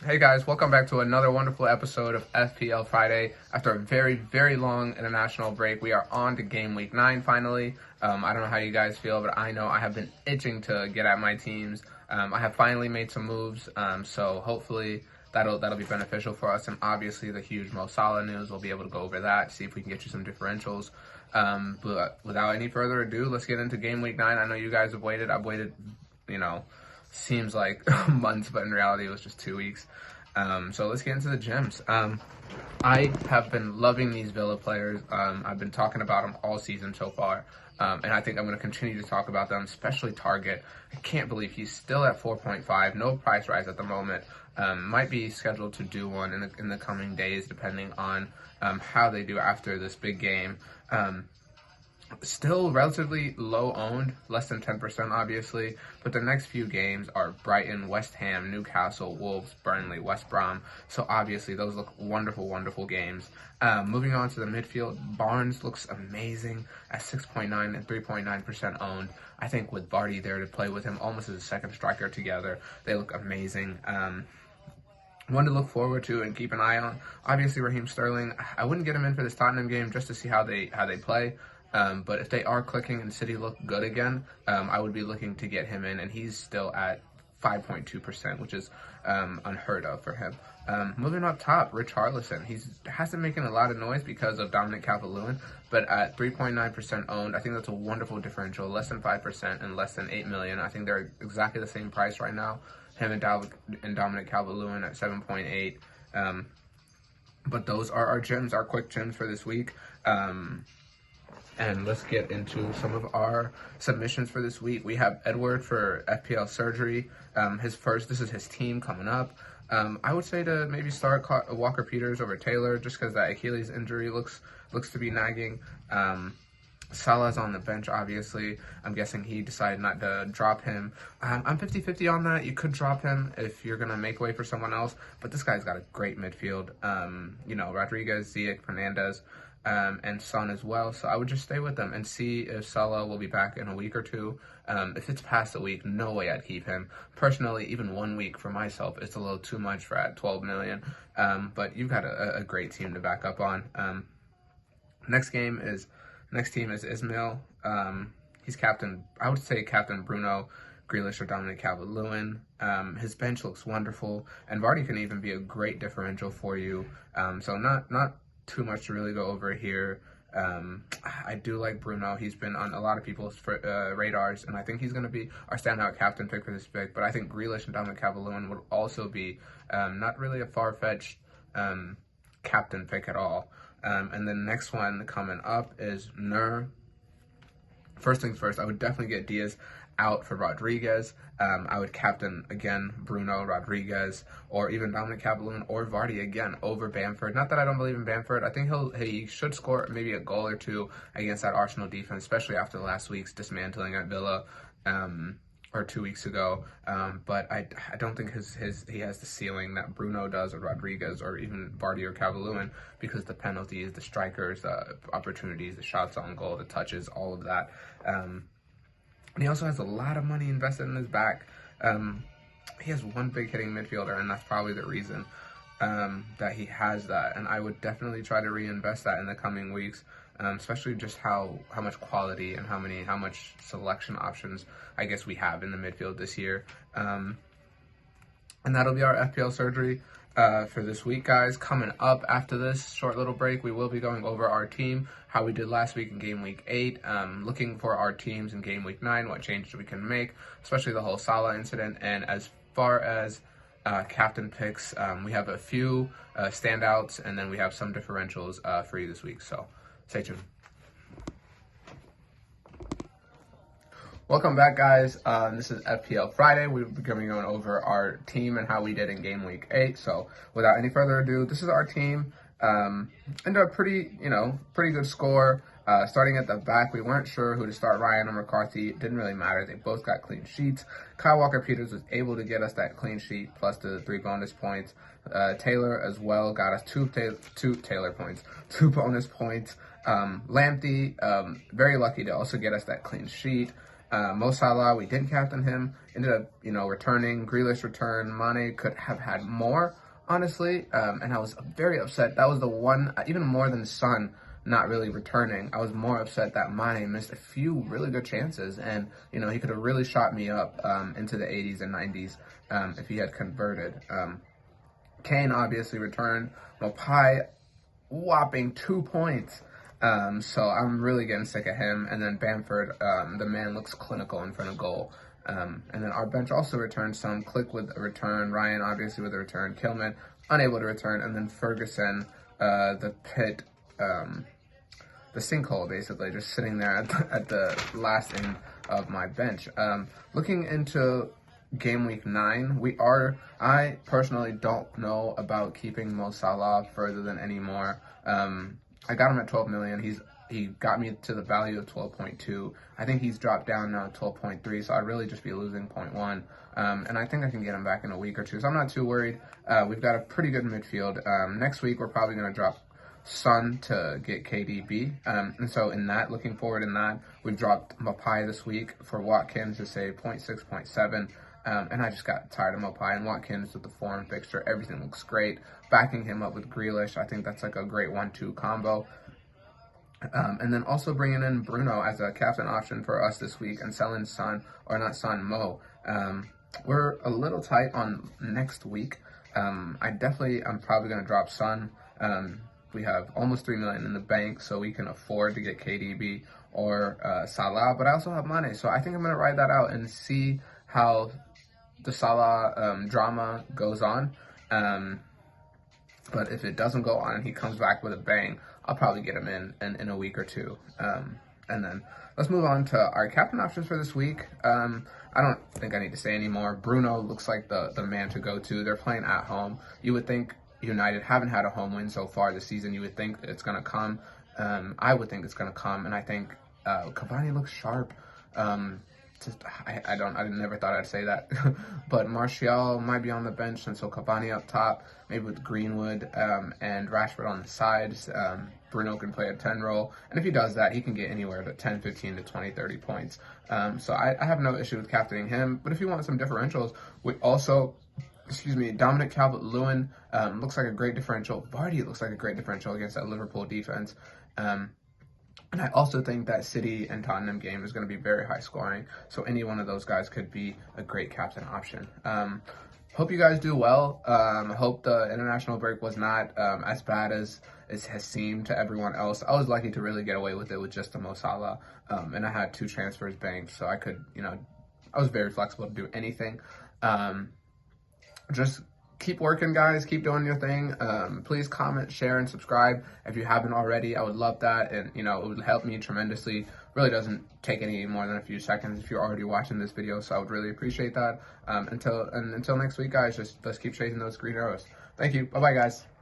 Hey guys, welcome back to another wonderful episode of FPL Friday. After a very, very long international break, we are on to game week 9 finally. I don't know how you guys feel, but I know I have been itching to get at my teams. I have finally made some moves, so hopefully that'll be beneficial for us. And obviously the huge Mo Salah news, we'll be able to go over that, see if we can get you some differentials. But without any further ado, let's get into game week 9. I know you guys have waited. I've waited, seems like months, but in reality it was just 2 weeks. So let's get into the gems. I have been loving these Villa players. I've been talking about them all season so far, and I think I'm going to continue to talk about them, especially Target. I can't believe he's still at 4.5, no price rise at the moment. Might be scheduled to do one in the coming days, depending on how they do after this big game. Still relatively low owned, less than 10% obviously, but the next few games are Brighton, West Ham, Newcastle, Wolves, Burnley, West Brom, so obviously those look wonderful, wonderful games. Moving on to the midfield, Barnes looks amazing at 6.9 and 3.9% owned. I think with Vardy there to play with him almost as a second striker together, they look amazing. One to look forward to and keep an eye on, obviously Raheem Sterling. I wouldn't get him in for this Tottenham game just to see how they play. But if they are clicking and City look good again, I would be looking to get him in, and he's still at 5.2%, which is unheard of for him. Moving up top, Richarlison. He hasn't making a lot of noise because of Dominic Calvert-Lewin, but at 3.9% owned, I think that's a wonderful differential, less than 5% and less than 8 million. I think they're exactly the same price right now, him and Dominic Calvert-Lewin at 7.8. But those are our gems, our quick gems for this week. And let's get into some of our submissions for this week. We have Edward for FPL surgery. This is his team coming up. I would say to maybe start Walker Peters over Taylor, just because that Achilles injury looks to be nagging. Salah's on the bench, obviously. I'm guessing he decided not to drop him. I'm 50-50 on that. You could drop him if you're going to make way for someone else, but this guy's got a great midfield. Rodriguez, Ziyech, Fernandez, and Son as well. So I would just stay with them and see if Salah will be back in a week or two. If it's past a week, no way I'd keep him. Personally, even 1 week for myself, it's a little too much for at 12 million. But you've got a great team to back up on. Next team is Ismail. He's captain. I would say captain Bruno, Grealish, or Dominic Calvert-Lewin. His bench looks wonderful, and Vardy can even be a great differential for you. So not too much to really go over here. I do like Bruno. He's been on a lot of people's radars, and I think he's going to be our standout captain pick for this pick. But I think Grealish and Dominic Calvert-Lewin would also be not really a far-fetched captain pick at all. And then next one coming up is Nur. First things first, I would definitely get Diaz out for Rodriguez. I would captain, again, Bruno, Rodriguez, or even Dominic Calvert-Lewin or Vardy again over Bamford. Not that I don't believe in Bamford. I think he should score maybe a goal or two against that Arsenal defense, especially after last week's dismantling at Villa, or 2 weeks ago. But I don't think he has the ceiling that Bruno does, or Rodriguez, or even Vardy or Calvert-Lewin, because the penalties, the strikers, the opportunities, the shots on goal, the touches, all of that. And he also has a lot of money invested in his back. He has one big hitting midfielder, and that's probably the reason that he has that. And I would definitely try to reinvest that in the coming weeks, especially just how much quality and how much selection options I guess we have in the midfield this year. And that'll be our FPL surgery for this week, guys. Coming up after this short little break, we will be going over our team, how we did last week in game week 8, looking for our teams in game week 9, what changes we can make, especially the whole Salah incident. And as far as captain picks, we have a few standouts, and then we have some differentials for you this week, so stay tuned. Welcome back, guys. This is FPL Friday. We're going to be going over our team and how we did in game week 8. So without any further ado, this is our team. And a pretty good score. Starting at the back, we weren't sure who to start, Ryan or McCarthy. It didn't really matter. They both got clean sheets. Kyle Walker-Peters was able to get us that clean sheet plus the 3 bonus points. Taylor as well got us two bonus points. Lamptey, very lucky to also get us that clean sheet. Mo Salah, we didn't captain him. Ended up, returning. Grealish returned. Mane could have had more, honestly. And I was very upset. That was the one, even more than Son not really returning. I was more upset that Mane missed a few really good chances. And, he could have really shot me up into the 80s and 90s if he had converted. Kane obviously returned. Mopai, whopping 2 points. So I'm really getting sick of him. And then Bamford, the man looks clinical in front of goal. And then our bench also returned some. Click with a return. Ryan obviously with a return. Kilman unable to return. And then Ferguson, the pit, the sinkhole basically, just sitting there at the last end of my bench. Looking into game week 9, I personally don't know about keeping Mo Salah further than any more. I got him at 12 million. He got me to the value of 12.2. I think he's dropped down now to 12.3, so I'd really just be losing 0.1. And I think I can get him back in a week or two, so I'm not too worried. We've got a pretty good midfield. Next week, we're probably going to drop Son to get KDB. And so looking forward in that, we've dropped Mapai this week for Watkins to say 0.6, 0.7. And I just got tired of Mopai and Watkins with the foreign fixture. Everything looks great. Backing him up with Grealish, I think that's like a great 1-2 combo. And then also bringing in Bruno as a captain option for us this week and selling Mo. We're a little tight on next week. I'm probably going to drop Son. We have almost 3 million in the bank, so we can afford to get KDB or Salah. But I also have Mane, so I think I'm going to ride that out and see how the Salah drama goes on. But if it doesn't go on and he comes back with a bang, I'll probably get him in a week or two. And then let's move on to our captain options for this week. I don't think I need to say anymore. Bruno looks like the man to go to. They're playing at home. You would think United haven't had a home win so far this season. You would think it's going to come. I would think it's going to come. And I think Cavani looks sharp. I never thought I'd say that, but Martial might be on the bench, and so Cavani up top, maybe with Greenwood and Rashford on the sides. Bruno can play a 10 role, and if he does that, he can get anywhere to 10, 15 to 20, 30 points. So I have no issue with captaining him, but if you want some differentials, we also, Dominic Calvert-Lewin looks like a great differential. Vardy looks like a great differential against that Liverpool defense. And I also think that City and Tottenham game is going to be very high scoring. So any one of those guys could be a great captain option. Hope you guys do well. Hope the international break was not as bad as it has seemed to everyone else. I was lucky to really get away with it with just the Mo Salah. And I had 2 transfers banked, so I could, I was very flexible to do anything. Just keep working, guys. Keep doing your thing. Please comment, share, and subscribe if you haven't already. I would love that, and it would help me tremendously. Really doesn't take any more than a few seconds if you're already watching this video, so I would really appreciate that. Until next week, guys, let's keep chasing those green arrows. Thank you. Bye-bye, guys.